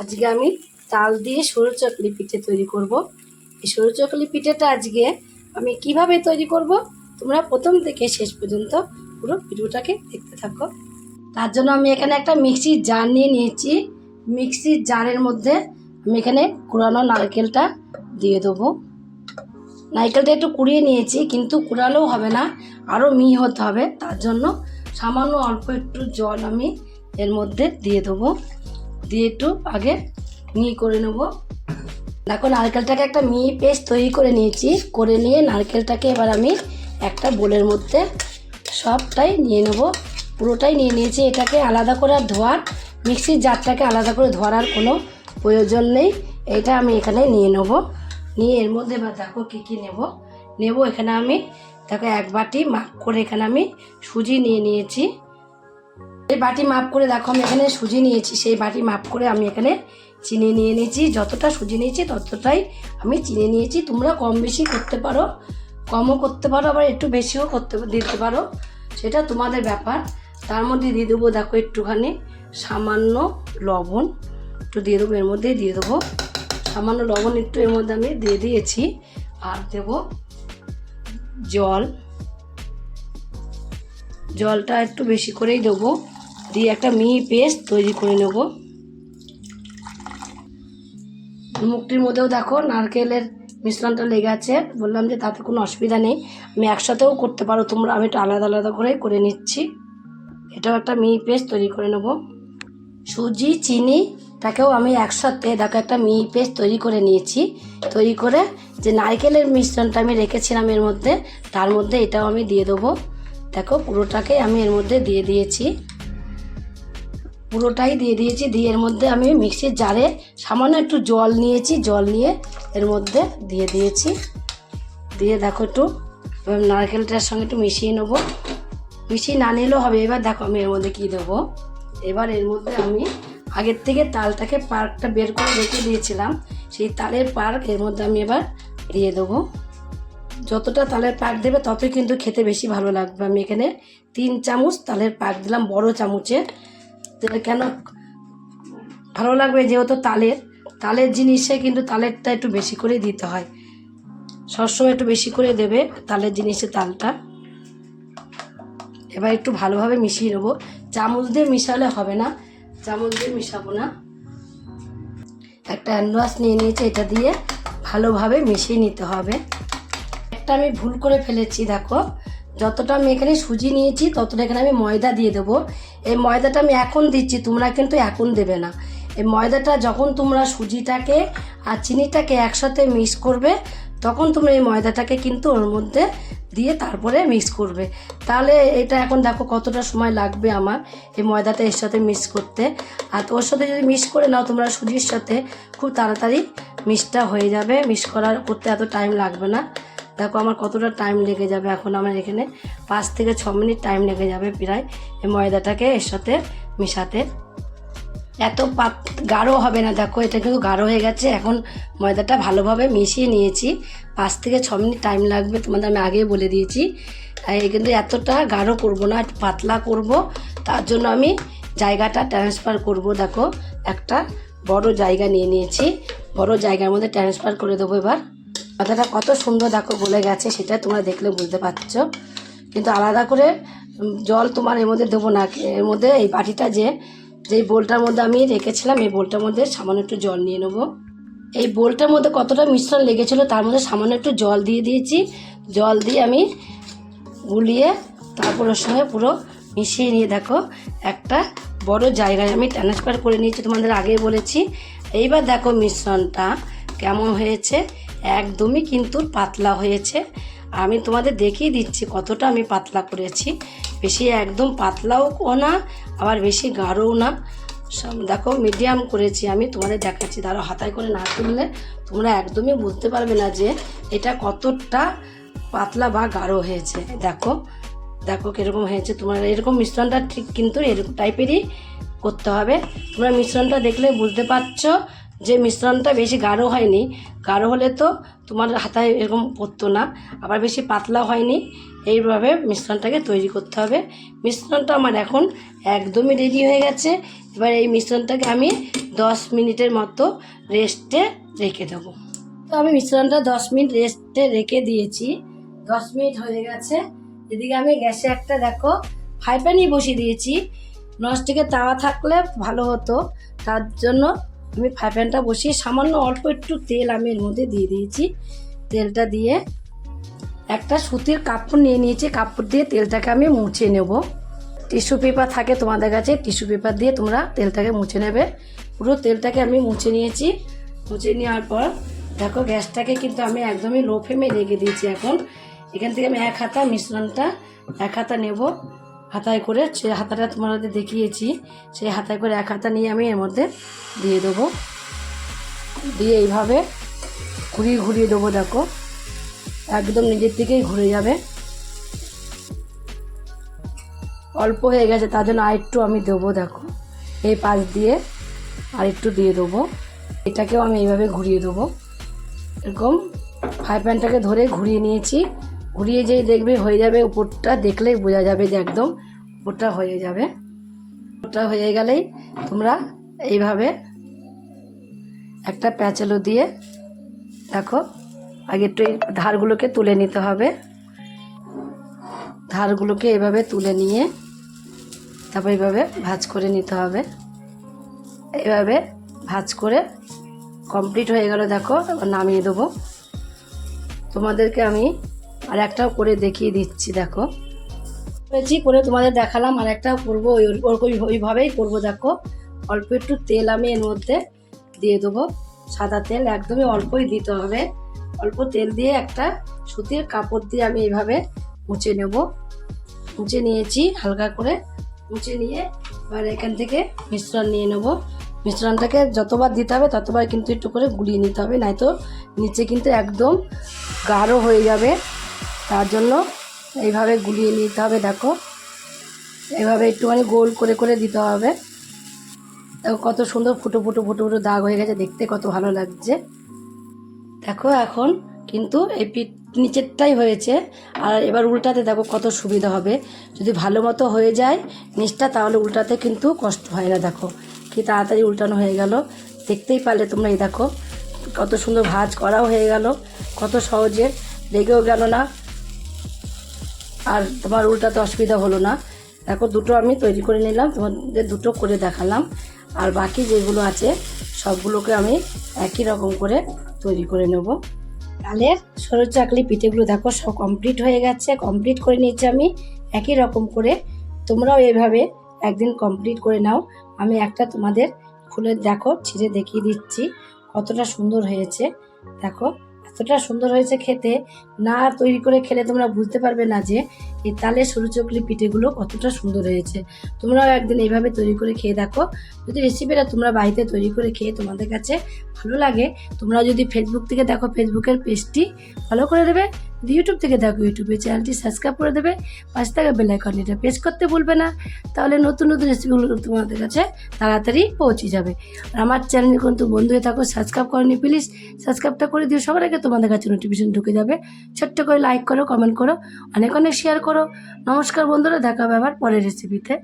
আজকে আমি তাল দিয়ে সরু চকলি পিঠে তৈরি করব। এই সরু চকলি পিঠেটা আজকে আমি কিভাবে তৈরি করব, তোমরা প্রথম থেকে শেষ পর্যন্ত পুরো ভিডিওটাকে দেখতে থাকো। তার জন্য আমি এখানে একটা মিক্সির জার নিয়ে নিয়েছি। মিক্সির জারের মধ্যে আমি এখানে কুড়ানো নারকেলটা দিয়ে দেবো। নারকেলটা একটু কুড়িয়ে নিয়েছি, কিন্তু কুড়ালেও হবে না, আরও মিহি হতে হবে। তার জন্য সামান্য অল্প একটু জল আমি এর মধ্যে দিয়ে দেবো, দিয়ে একটু আগে মিহি করে নেব। দেখো নারকেলটাকে একটা মিহি পেস্ট তৈরি করে নিয়েছি। করে নিয়ে নারকেলটাকে এবার আমি একটা বোলের মধ্যে সবটাই নিয়ে নেব, পুরোটাই নিয়ে নিয়েছি। এটাকে আলাদা করে আর ধোয়ার, মিক্সির জারটাকে আলাদা করে ধোয়ার আর কোনো প্রয়োজন নেই। এটা আমি এখানে নিয়ে নেব। নিয়ে এর মধ্যে এবার দেখো কী কী নেব। এখানে আমি দেখো এক বাটি মাপ করে এখানে আমি সুজি নিয়ে নিয়েছি। এই বাটি মাপ করে দেখো আমি এখানে সুজি নিয়েছি, সেই বাটি মাপ করে আমি এখানে চিনি নিয়ে নিয়েছি। যতটা সুজি নিয়েছি ততটাই আমি চিনি নিয়েছি। তোমরা কম বেশি করতে পারো, কমও করতে পারো, আবার একটু বেশিও দিতে পারো, সেটা তোমাদের ব্যাপার। তার মধ্যে দিয়ে দেবো দেখো একটুখানি সামান্য লবণ একটু দিয়ে দেবো, এর মধ্যেই দিয়ে দেবো সামান্য লবণ একটু এর মধ্যে আমি দিয়ে দিয়েছি। আর দেবো জলটা একটু বেশি করেই দেবো, দিয়ে একটা মিহি পেস্ট তৈরি করে নেব। মুখটির মধ্যেও দেখো নারকেলের মিশ্রণটা লেগে আছে, বললাম যে তাতে কোনো অসুবিধা নেই, আমি একসাথেও করতে পারো তোমরা। আমি একটু আলাদা আলাদা করে নিচ্ছি। এটাও একটা মিহি পেস্ট তৈরি করে নেব। সুজি চিনিটাকেও আমি একসাথে দেখো একটা মিহি পেস্ট তৈরি করে নিয়েছি। তৈরি করে যে নারকেলের মিশ্রণটা আমি রেখেছিলাম এর মধ্যে, তার মধ্যে এটাও আমি দিয়ে দেবো। দেখো পুরোটাকে আমি এর মধ্যে দিয়ে দিয়েছি, পুরোটাই দিয়ে দিয়েছি। দিয়ে এর মধ্যে আমি মিক্সির জারে সামান্য একটু জল নিয়েছি, জল নিয়ে এর মধ্যে দিয়ে দিয়েছি। দিয়ে দেখো একটু নারকেলটার সঙ্গে একটু মিশিয়ে নেবো, মিশিয়ে না নিলেও হবে। এবার দেখো আমি এর মধ্যে কী দেবো। এবার এর মধ্যে আমি আগের থেকে তালটাকে পার্কটা বের করে রেখে দিয়েছিলাম, সেই তালের পার্ক এর মধ্যে আমি এবার দিয়ে দেবো। যতটা তালের পাক দেবে ততই কিন্তু খেতে বেশি ভালো লাগবে। আমি এখানে 3 চামচ তালের পাক দিলাম, বড় চামচের। কেন ভালো লাগবে, যেহেতু তালের জিনিসে কিন্তু তালেরটা একটু বেশি করে দিতে হয়, সবসময় একটু বেশি করে দেবে তালের জিনিসে তালটা। এবার একটু ভালোভাবে মিশিয়ে নেবো। চামচ দিয়ে মিশালে হবে না, চামচ দিয়ে মিশাবো না। একটা হ্যান্ড ওয়াশ নিয়ে নিয়েছি, এটা দিয়ে ভালোভাবে মিশিয়ে নিতে হবে। একটা আমি ভুল করে ফেলেছি, দেখো যতটা আমি এখানে সুজি নিয়েছি ততটা এখানে আমি ময়দা দিয়ে দেবো। এই ময়দাটা আমি এখন দিচ্ছি, তোমরা কিন্তু এখন দেবে না। এই ময়দাটা যখন তোমরা সুজিটাকে আর চিনিটাকে একসাথে মিক্স করবে, তখন তোমরা এই ময়দাটাকে কিন্তু ওর মধ্যে দিয়ে তারপরে মিক্স করবে। তাহলে এটা এখন দেখো কতটা সময় লাগবে আমার এই ময়দাটা এর সাথে মিক্স করতে। আর ওর সাথে যদি মিক্স করে নাও তোমরা সুজির সাথে, খুব তাড়াতাড়ি মিক্সটা হয়ে যাবে। মিক্স করতে এত টাইম লাগবে না। দেখো আমার কতটা টাইম লেগে যাবে, এখন আমার এখানে 5 থেকে 6 মিনিট টাইম লেগে যাবে প্রায় এই ময়দাটাকে এর সাথে মিশাতে। এত গাঢ় হবে না, দেখো এটা কিন্তু গাঢ় হয়ে গেছে। এখন ময়দাটা ভালোভাবে মিশিয়ে নিয়েছি, 5 থেকে 6 মিনিট টাইম লাগবে, তোমাদের আমি আগেই বলে দিয়েছি। কিন্তু এতটা গাঢ় করব না, একটু পাতলা করব। তার জন্য আমি জায়গাটা ট্রান্সফার করব। দেখো একটা বড় জায়গা নিয়ে নিয়েছি, বড় জায়গার মধ্যে ট্রান্সফার করে দেবো। এবার ময়দাটা কত সুন্দর দেখো গলে গেছে, সেটা তোমরা দেখলে বুঝতে পারছো। কিন্তু আলাদা করে জল তোমার এর মধ্যে দেবো না। এর মধ্যে এই বাটিটা যেই বোলটার মধ্যে আমি রেখেছিলাম, এই বোলটার মধ্যে সামান্য একটু জল নিয়ে নেবো। এই বোলটার মধ্যে কতটা মিশ্রণ লেগেছিলো তার মধ্যে সামান্য একটু জল দিয়ে দিয়েছি। জল দিয়ে আমি গুলিয়ে তারপর ওর সঙ্গে পুরো মিশিয়ে নিয়ে দেখো একটা বড় জায়গায় আমি ট্রান্সফার করে নিয়েছি, তোমাদের আগেই বলেছি। এইবার দেখো মিশ্রণটা কেমন হয়েছে, একদমই কিন্তু পাতলা হয়েছে। আমি তোমাদের দেখিয়ে দিচ্ছি কতটা আমি পাতলা করেছি, বেশি একদম পাতলাও না আবার বেশি গাঢ়ও না, দেখো মিডিয়াম করেছি আমি। তোমাদের দেখাচ্ছি, তারা হাতায় করে না তুললে তোমরা একদমই বুঝতে পারবে না যে এটা কতটা পাতলা বা গাঢ় হয়েছে। দেখো দেখো কীরকম হয়েছে। তোমার এরকম মিশ্রণটা ঠিক কিন্তু এরকম টাইপেরই করতে হবে। তোমরা মিশ্রণটা দেখলে বুঝতে পারছো যে মিশ্রণটা বেশি গাঢ় হয়নি। গাঢ় হলে তো তোমার হাতায় এরকম পড়তো না, আবার বেশি পাতলা হয়নি। এইভাবে মিশ্রণটাকে তৈরি করতে হবে। মিশ্রণটা আমার এখন একদমই রেডি হয়ে গেছে। এবার এই মিশ্রণটাকে আমি 10 মিনিটের মতো রেস্টে রেখে দেবো। তো আমি মিশ্রণটা 10 মিনিট রেস্টে রেখে দিয়েছি। 10 মিনিট হয়ে গেছে। এদিকে আমি গ্যাসে একটা দেখো ফ্রাই প্যানই বসিয়ে দিয়েছি। ননস্টিকের তাওয়া থাকলে ভালো হতো, তার জন্য আমি ফ্রাই প্যানটা বসিয়ে সামান্য অল্প একটু তেল আমি এর মধ্যে দিয়ে দিয়েছি। তেলটা দিয়ে একটা সুতির কাপড় নিয়ে নিয়েছি, কাপড় দিয়ে তেলটাকে আমি মুছে নেব। টিস্যু পেপার থাকে তোমাদের কাছে, টিস্যু পেপার দিয়ে তোমরা তেলটাকে মুছে নেবে। পুরো তেলটাকে আমি মুছে নিয়েছি। মুছে নেওয়ার পর দেখো গ্যাসটাকে কিন্তু আমি একদমই লো ফ্লেমে রেখে দিয়েছি। এখন এখান থেকে আমি এক হাতা মিশ্রণটা এক হাতা নেব, হাতায় করে সেই হাতাটা তোমাদের দেখিয়েছি, সেই হাতায় করে এক হাতা নিয়ে আমি এর মধ্যে দিয়ে দেবো। দিয়ে এইভাবে ঘুরিয়ে ঘুরিয়ে দেবো। দেখো একদম নিজের থেকেই ঘুরে যাবে। অল্প হয়ে গেছে তার জন্য আরেকটু আমি দেবো। দেখো এই পাশ দিয়ে আরেকটু দিয়ে দেবো। এটাকেও আমি এইভাবে ঘুরিয়ে দেবো। এরকম ফ্রাই প্যানটাকে ধরে ঘুরিয়ে নিয়েছি। ঘুরিয়ে যেই দেখবে হয়ে যাবে, উপরটা দেখলেই বোঝা যাবে যে একদম উপরটা হয়ে যাবে। উপরটা হয়ে গেলেই তোমরা এইভাবে একটা প্যাচালো দিয়ে দেখো আগে একটু এই ধারগুলোকে তুলে নিতে হবে। ধারগুলোকে এভাবে তুলে নিয়ে তারপর এইভাবে ভাঁজ করে নিতে হবে। এইভাবে ভাঁজ করে কমপ্লিট হয়ে গেল। দেখো এবার নামিয়ে দেবো। তোমাদেরকে আমি আর একটাও করে দেখিয়ে দিচ্ছি। দেখো করেছি করে তোমাদের দেখালাম, আর একটাও করবো ওইভাবেই করবো। দেখো অল্প একটু তেল আমি এর মধ্যে দিয়ে দেবো, সাদা তেল, একদমই অল্পই দিতে হবে। অল্প তেল দিয়ে একটা সুতির কাপড় দিয়ে আমি এইভাবে মুছে নেব। মুছে নিয়েছি হালকা করে, মুছে নিয়ে এবার এখান থেকে মিশ্রণ নিয়ে নেব। মিশ্রণটাকে যতবার দিতে হবে ততবার কিন্তু একটু করে গুলিয়ে নিতে হবে, নয়তো নিচে কিন্তু একদম গাঢ় হয়ে যাবে। তার জন্য এইভাবে গুলিয়ে নিতে হবে। দেখো এইভাবে একটুখানি গোল করে করে দিতে হবে। দেখো কত সুন্দর ফুটো ফুটো ফুটো ফুটো দাগ হয়ে গেছে, দেখতে কত ভালো লাগছে। দেখো এখন কিন্তু এই পিঠ নিচেরটাই হয়েছে, আর এবার উল্টাতে দেখো কত সুবিধা হবে। যদি ভালো মতো হয়ে যায় নিচটা তাহলে উল্টাতে কিন্তু কষ্ট হয় না। দেখো কি তাড়াতাড়ি উল্টানো হয়ে গেল, দেখতেই পারলে তোমরা। এই দেখো কত সুন্দর ভাঁজ করাও হয়ে গেল, কত সহজে, লেগেও গেল না, আর তোমার উল্টাতে অসুবিধা হলো না। দেখো দুটো আমি তৈরি করে নিলাম, তোমাদের দুটো করে দেখালাম। আর বাকি যেগুলো আছে সবগুলোকে আমি একই রকম করে তৈরি করে নেব। ডালের সরু চাকলি পিঠেগুলো দেখো সব কমপ্লিট হয়ে গেছে, কমপ্লিট করে নিয়েছি আমি একই রকম করে। তোমরাও এইভাবে একদিন কমপ্লিট করে নাও। আমি একটা তোমাদের খুলে দেখো ছিঁড়ে দেখিয়ে দিচ্ছি কতটা সুন্দর হয়েছে। দেখো এতটা সুন্দর হয়েছে, খেতে না তৈরি করে খেলে তোমরা বুঝতে পারবে না যে এই তালের সরু চাকলি পিঠেগুলো কতটা সুন্দর হয়েছে। তোমরাও একদিন এইভাবে তৈরি করে খেয়ে দেখো। যদি রেসিপিটা তোমরা বাড়িতে তৈরি করে খেয়ে তোমাদের কাছে ভালো লাগে, তোমরা যদি ফেসবুক থেকে দেখো ফেসবুকের পেজটি ফলো করে দেবে, যদি ইউটিউব থেকে দেখো ইউটিউবের চ্যানেলটি সাবস্ক্রাইব করে দেবে, পাশে থাকা বেল আইকনটা প্রেস করতে ভুলবে না। তাহলে নতুন নতুন রেসিপিগুলো তোমাদের কাছে তাড়াতাড়ি পৌঁছে যাবে। আর আমার চ্যানেল কিন্তু বন্ধু হয়ে থাকো, সাবস্ক্রাইব করনি প্লিজ সাবস্ক্রাইবটা করে দিও, সবার আগে তোমাদের কাছে নোটিফিকেশন ঢুকে যাবে। ছোট্ট করে লাইক করো, কমেন্ট করো, অনেক অনেক শেয়ার করো। নমস্কার বন্ধুরা, দেখা হবে আবার পরের রেসিপিতে।